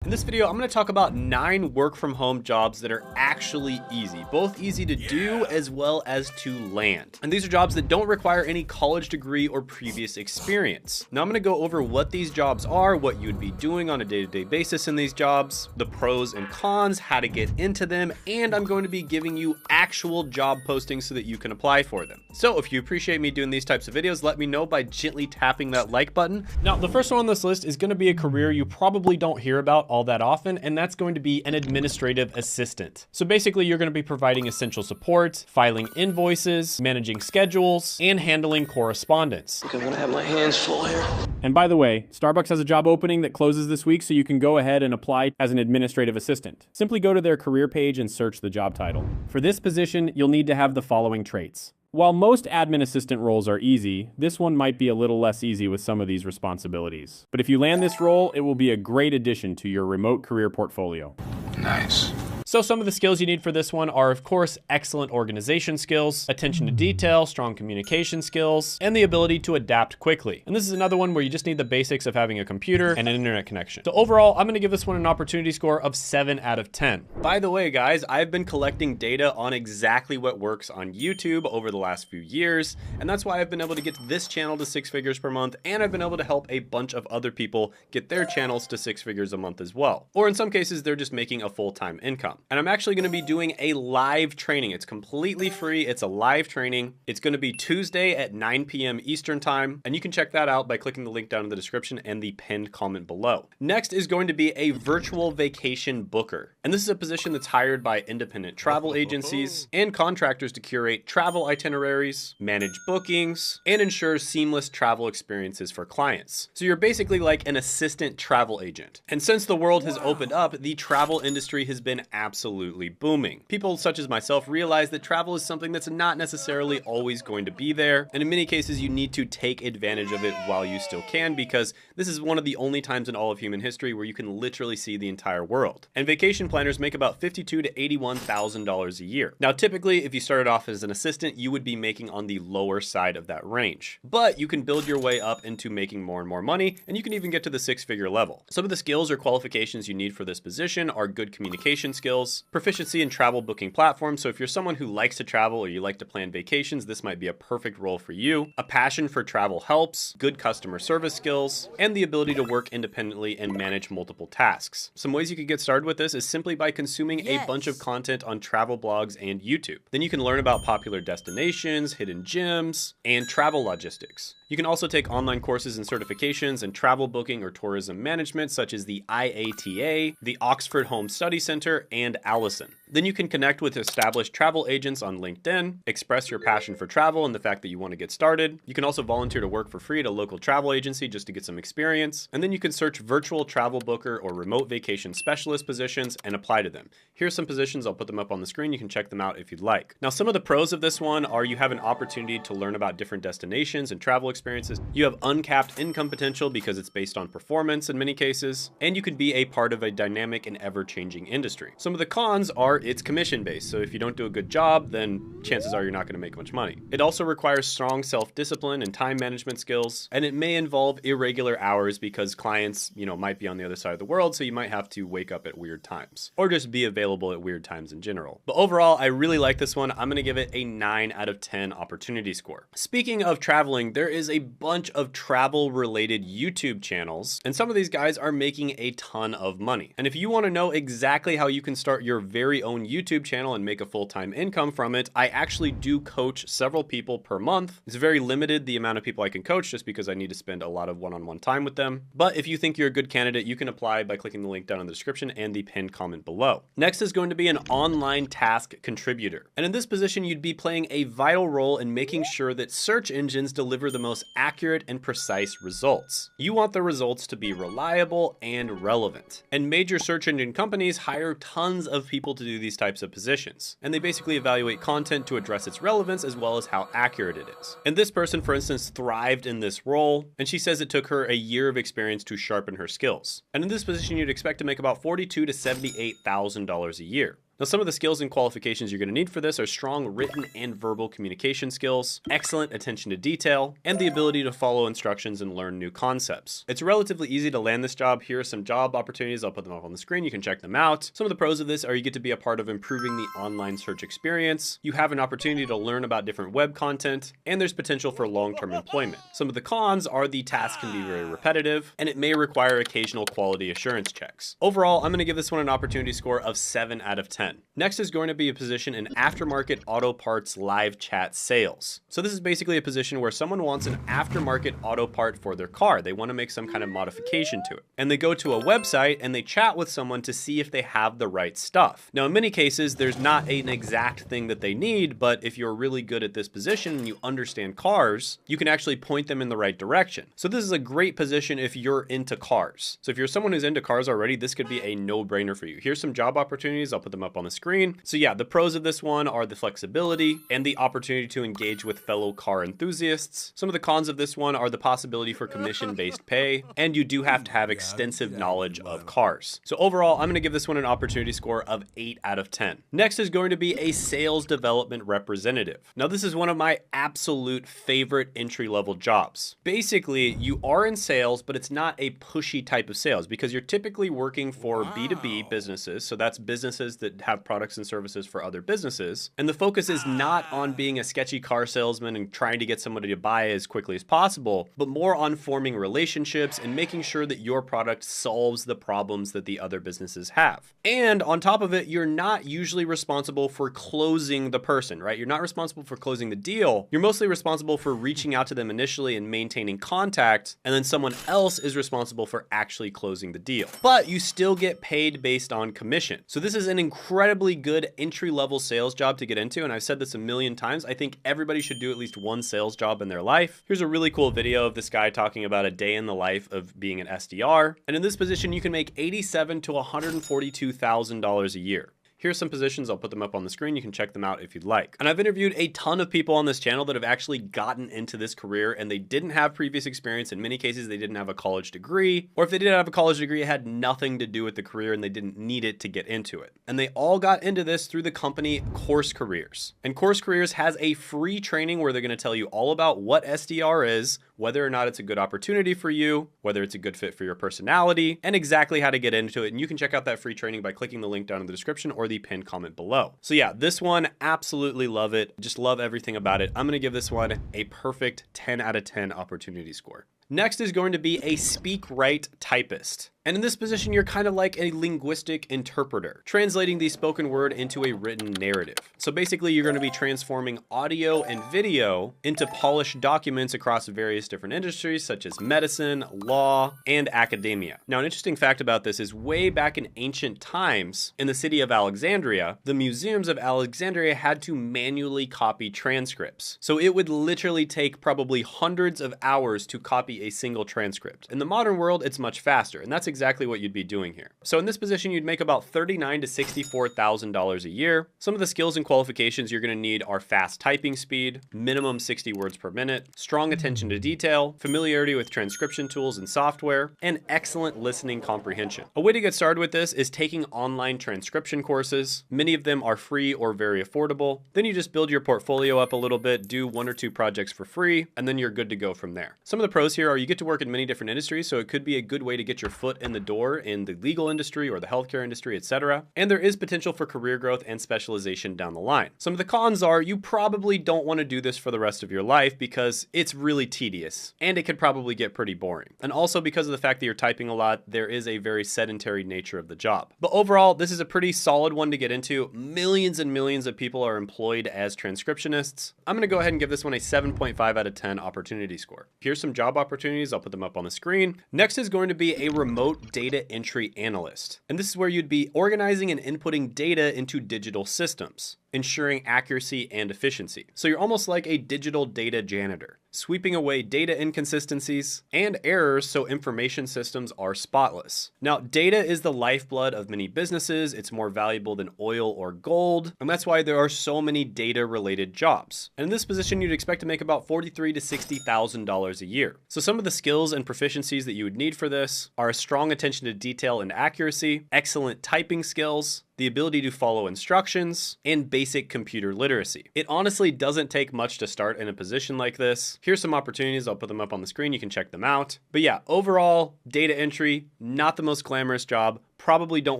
In this video, I'm gonna talk about 9 work from home jobs that are actually easy, both easy to do as well as to land. And these are jobs that don't require any college degree or previous experience. Now I'm gonna go over what these jobs are, what you would be doing on a day-to-day basis in these jobs, the pros and cons, how to get into them, and I'm going to be giving you actual job postings so that you can apply for them. So if you appreciate me doing these types of videos, let me know by gently tapping that like button. Now, the first one on this list is gonna be a career you probably don't hear about all that often, and that's going to be an administrative assistant. So basically, you're going to be providing essential support, filing invoices, managing schedules, and handling correspondence. I'm gonna have my hands full here. And by the way, Starbucks has a job opening that closes this week, so you can go ahead and apply as an administrative assistant. Simply go to their career page and search the job title. For this position, you'll need to have the following traits. While most admin assistant roles are easy, this one might be a little less easy with some of these responsibilities. But if you land this role, it will be a great addition to your remote career portfolio. Nice. So some of the skills you need for this one are, of course, excellent organization skills, attention to detail, strong communication skills, and the ability to adapt quickly. And this is another one where you just need the basics of having a computer and an internet connection. So overall, I'm gonna give this one an opportunity score of 7 out of 10. By the way, guys, I've been collecting data on exactly what works on YouTube over the last few years, and that's why I've been able to get this channel to 6 figures per month, and I've been able to help a bunch of other people get their channels to 6 figures a month as well. Or in some cases, they're just making a full-time income. And I'm actually gonna be doing a live training. It's completely free. It's a live training. It's gonna be Tuesday at 9 p.m. Eastern time. And you can check that out by clicking the link down in the description and the pinned comment below. Next is going to be a virtual vacation booker. And this is a position that's hired by independent travel agencies and contractors to curate travel itineraries, manage bookings, and ensure seamless travel experiences for clients. So you're basically like an assistant travel agent. And since the world has opened up, the travel industry has been absolutely booming. People such as myself realize that travel is something that's not necessarily always going to be there, and in many cases you need to take advantage of it while you still can, because this is one of the only times in all of human history where you can literally see the entire world. And vacation planners make about $52,000 to $81,000 a year. Now typically, if you started off as an assistant, you would be making on the lower side of that range, but you can build your way up into making more and more money, and you can even get to the 6-figure level. Some of the skills or qualifications you need for this position are good communication skills, proficiency in travel booking platforms. So if you're someone who likes to travel or you like to plan vacations, this might be a perfect role for you. A passion for travel helps, good customer service skills, and the ability to work independently and manage multiple tasks. Some ways you could get started with this is simply by consuming a bunch of content on travel blogs and YouTube. Then you can learn about popular destinations, hidden gems, and travel logistics. You can also take online courses and certifications in travel booking or tourism management, such as the IATA, the Oxford Home Study Center, and Allison. Then you can connect with established travel agents on LinkedIn, express your passion for travel and the fact that you want to get started. You can also volunteer to work for free at a local travel agency just to get some experience. And then you can search virtual travel booker or remote vacation specialist positions and apply to them. Here's some positions. I'll put them up on the screen. You can check them out if you'd like. Now, some of the pros of this one are you have an opportunity to learn about different destinations and travel experiences. You have uncapped income potential because it's based on performance in many cases, and you could be a part of a dynamic and ever-changing industry. Some of the cons are it's commission-based, so if you don't do a good job, then chances are you're not going to make much money. It also requires strong self-discipline and time management skills, and it may involve irregular hours because clients, might be on the other side of the world, so you might have to wake up at weird times, or just be available at weird times in general. But overall, I really like this one. I'm going to give it a 9 out of 10 opportunity score. Speaking of traveling, there is a bunch of travel related YouTube channels, and some of these guys are making a ton of money. And if you want to know exactly how you can start your very own YouTube channel and make a full-time income from it, I actually do coach several people per month. It's very limited the amount of people I can coach just because I need to spend a lot of one-on-one time with them. But if you think you're a good candidate, you can apply by clicking the link down in the description and the pinned comment below. Next is going to be an online task contributor. And in this position, you'd be playing a vital role in making sure that search engines deliver the most accurate and precise results. You want the results to be reliable and relevant. And major search engine companies hire tons of people to do these types of positions. And they basically evaluate content to address its relevance as well as how accurate it is. And this person, for instance, thrived in this role, and she says it took her a year of experience to sharpen her skills. And in this position, you'd expect to make about $42,000 to $78,000 a year. Now, some of the skills and qualifications you're going to need for this are strong written and verbal communication skills, excellent attention to detail, and the ability to follow instructions and learn new concepts. It's relatively easy to land this job. Here are some job opportunities. I'll put them up on the screen. You can check them out. Some of the pros of this are you get to be a part of improving the online search experience. You have an opportunity to learn about different web content, and there's potential for long-term employment. Some of the cons are the tasks can be very repetitive, and it may require occasional quality assurance checks. Overall, I'm going to give this one an opportunity score of 7 out of 10. Next is going to be a position in aftermarket auto parts live chat sales. So this is basically a position where someone wants an aftermarket auto part for their car. They want to make some kind of modification to it. And they go to a website and they chat with someone to see if they have the right stuff. Now, in many cases, there's not an exact thing that they need, but if you're really good at this position and you understand cars, you can actually point them in the right direction. So this is a great position if you're into cars. So if you're someone who's into cars already, this could be a no-brainer for you. Here's some job opportunities. I'll put them up on the screen. So yeah, the pros of this one are the flexibility and the opportunity to engage with fellow car enthusiasts. Some of the cons of this one are the possibility for commission-based pay, and you do have to have extensive knowledge of cars. So overall, I'm going to give this one an opportunity score of 8 out of 10. Next is going to be a sales development representative. Now, this is one of my absolute favorite entry-level jobs. Basically, you are in sales, but it's not a pushy type of sales because you're typically working for B2B businesses. So that's businesses that have products and services for other businesses. And the focus is not on being a sketchy car salesman and trying to get somebody to buy as quickly as possible, but more on forming relationships and making sure that your product solves the problems that the other businesses have. And on top of it, you're not usually responsible for closing the person, right? You're not responsible for closing the deal. You're mostly responsible for reaching out to them initially and maintaining contact, and then someone else is responsible for actually closing the deal. But you still get paid based on commission. So this is an incredibly good entry-level sales job to get into, and I've said this a million times. I think everybody should do at least one sales job in their life. Here's a really cool video of this guy talking about a day in the life of being an SDR. And in this position, you can make $87,000 to $142,000 a year. Here's some positions. I'll put them up on the screen. You can check them out if you'd like. And I've interviewed a ton of people on this channel that have actually gotten into this career and they didn't have previous experience. In many cases, they didn't have a college degree, or if they did have a college degree, it had nothing to do with the career and they didn't need it to get into it. And they all got into this through the company Course Careers. And Course Careers has a free training where they're going to tell you all about what SDR is, whether or not it's a good opportunity for you, whether it's a good fit for your personality, and exactly how to get into it. And you can check out that free training by clicking the link down in the description or the pinned comment below. So yeah, this one, absolutely love it. Just love everything about it. I'm going to give this one a perfect 10 out of 10 opportunity score. Next is going to be a speak-write typist. And in this position, you're kind of like a linguistic interpreter, translating the spoken word into a written narrative. So basically, you're going to be transforming audio and video into polished documents across various different industries, such as medicine, law, and academia. Now, an interesting fact about this is way back in ancient times, in the city of Alexandria, the museums of Alexandria had to manually copy transcripts. So it would literally take probably hundreds of hours to copy a single transcript. In the modern world, it's much faster, and that's exactly what you'd be doing here. So in this position, you'd make about $39,000 to $64,000 a year. Some of the skills and qualifications you're going to need are fast typing speed, minimum 60 words per minute, strong attention to detail, familiarity with transcription tools and software, and excellent listening comprehension. A way to get started with this is taking online transcription courses. Many of them are free or very affordable. Then you just build your portfolio up a little bit, do 1 or 2 projects for free, and then you're good to go from there. Some of the pros here are you get to work in many different industries, so it could be a good way to get your foot in the door in the legal industry or the healthcare industry, etc. And there is potential for career growth and specialization down the line. Some of the cons are you probably don't want to do this for the rest of your life because it's really tedious and it could probably get pretty boring. And also because of the fact that you're typing a lot, there is a very sedentary nature of the job. But overall, this is a pretty solid one to get into. Millions and millions of people are employed as transcriptionists. I'm going to go ahead and give this one a 7.5 out of 10 opportunity score. Here's some job opportunities. I'll put them up on the screen. Next is going to be a remote data entry analyst. And this is where you'd be organizing and inputting data into digital systems, ensuring accuracy and efficiency. So you're almost like a digital data janitor, sweeping away data inconsistencies and errors so information systems are spotless. Now, data is the lifeblood of many businesses. It's more valuable than oil or gold, and that's why there are so many data-related jobs. And in this position, you'd expect to make about $43,000 to $60,000 a year. So some of the skills and proficiencies that you would need for this are a strong attention to detail and accuracy, excellent typing skills, the ability to follow instructions, and basic computer literacy. It honestly doesn't take much to start in a position like this. Here's some opportunities. I'll put them up on the screen. You can check them out. But yeah, overall, data entry, not the most glamorous job. Probably don't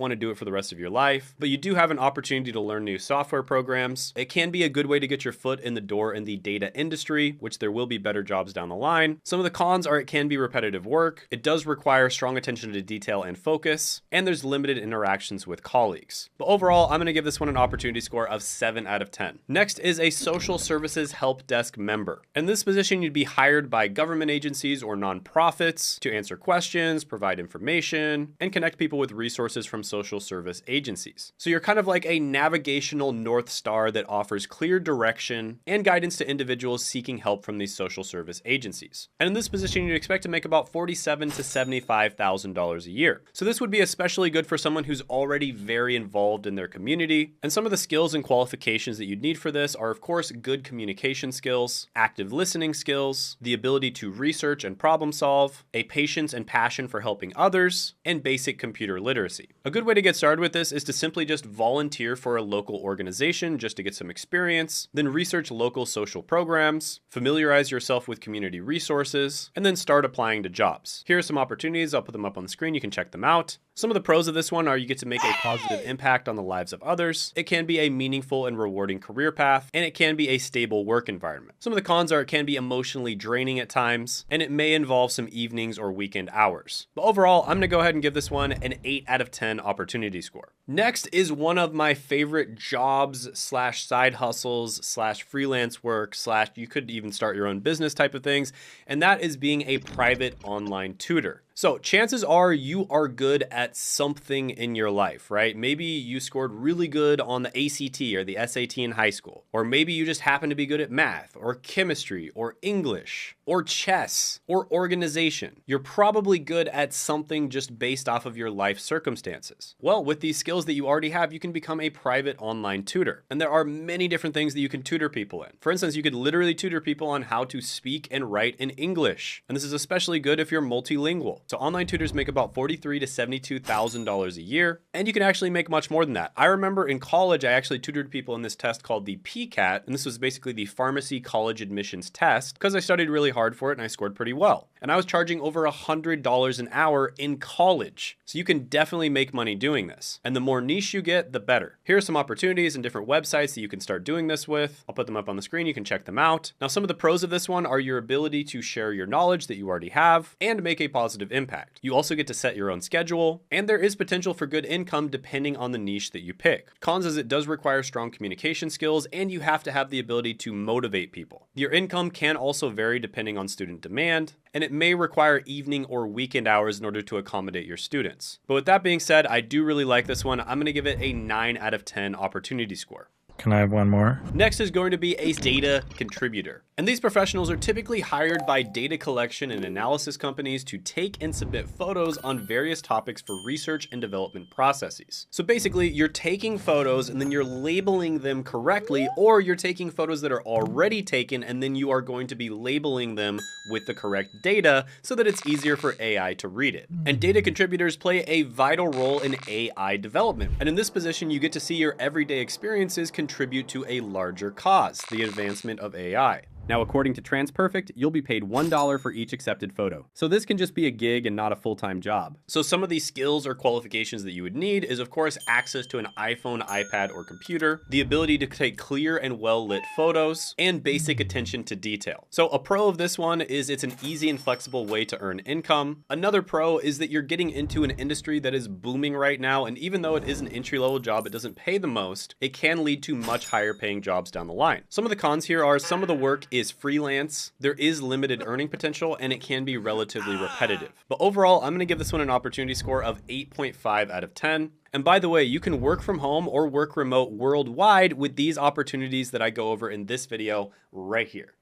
want to do it for the rest of your life, but you do have an opportunity to learn new software programs. It can be a good way to get your foot in the door in the data industry, which there will be better jobs down the line. Some of the cons are it can be repetitive work. It does require strong attention to detail and focus, and there's limited interactions with colleagues. But overall, I'm going to give this one an opportunity score of 7 out of 10. Next is a social services help desk member. In this position, you'd be hired by government agencies or nonprofits to answer questions, provide information, and connect people with resources from social service agencies. So you're kind of like a navigational North Star that offers clear direction and guidance to individuals seeking help from these social service agencies. And in this position, you'd expect to make about $47,000 to $75,000 a year. So this would be especially good for someone who's already very involved in their community. And some of the skills and qualifications that you'd need for this are, of course, good communication skills, active listening skills, the ability to research and problem solve, a patience and passion for helping others, and basic computer literacy. A good way to get started with this is to simply just volunteer for a local organization just to get some experience, then research local social programs, familiarize yourself with community resources, and then start applying to jobs. Here are some opportunities. I'll put them up on the screen. You can check them out. Some of the pros of this one are you get to make a positive impact on the lives of others. It can be a meaningful and rewarding career path, and it can be a stable work environment. Some of the cons are it can be emotionally draining at times, and it may involve some evenings or weekend hours. But overall, I'm gonna go ahead and give this one an 8 out of 10 opportunity score. Next is one of my favorite jobs slash side hustles slash freelance work slash you could even start your own business type of things, and that is being a private online tutor. So chances are you are good at something in your life, right? Maybe you scored really good on the ACT or the SAT in high school, or maybe you just happen to be good at math or chemistry or English or chess or organization. You're probably good at something just based off of your life circumstances. Well, with these skills that you already have, you can become a private online tutor. And there are many different things that you can tutor people in. For instance, you could literally tutor people on how to speak and write in English. And this is especially good if you're multilingual. So online tutors make about $43,000 to $72,000 a year, and you can actually make much more than that. I remember in college, I actually tutored people in this test called the PCAT, and this was basically the pharmacy college admissions test because I studied really hard for it and I scored pretty well. And I was charging over $100 an hour in college. So you can definitely make money doing this. And the more niche you get, the better. Here are some opportunities and different websites that you can start doing this with. I'll put them up on the screen. You can check them out. Now, some of the pros of this one are your ability to share your knowledge that you already have and make a positive impact. You also get to set your own schedule, and there is potential for good income depending on the niche that you pick. Cons is it does require strong communication skills, and you have to have the ability to motivate people. Your income can also vary depending on student demand, and it may require evening or weekend hours in order to accommodate your students. But with that being said, I do really like this one. I'm gonna give it a 9 out of 10 opportunity score. Can I have one more? Next is going to be a data contributor. And these professionals are typically hired by data collection and analysis companies to take and submit photos on various topics for research and development processes. So basically, you're taking photos and then you're labeling them correctly, or you're taking photos that are already taken and then you are going to be labeling them with the correct data so that it's easier for AI to read it. And data contributors play a vital role in AI development. And in this position, you get to see your everyday experiences contribute to a larger cause, the advancement of AI. Now, according to TransPerfect, you'll be paid $1 for each accepted photo. So this can just be a gig and not a full-time job. So some of these skills or qualifications that you would need is, of course, access to an iPhone, iPad, or computer, the ability to take clear and well-lit photos, and basic attention to detail. So a pro of this one is it's an easy and flexible way to earn income. Another pro is that you're getting into an industry that is booming right now, and even though it is an entry-level job, it doesn't pay the most, it can lead to much higher paying jobs down the line. Some of the cons here are some of the work is freelance, there is limited earning potential, and it can be relatively repetitive. But overall, I'm going to give this one an opportunity score of 8.5 out of 10. And by the way, you can work from home or work remote worldwide with these opportunities that I go over in this video right here.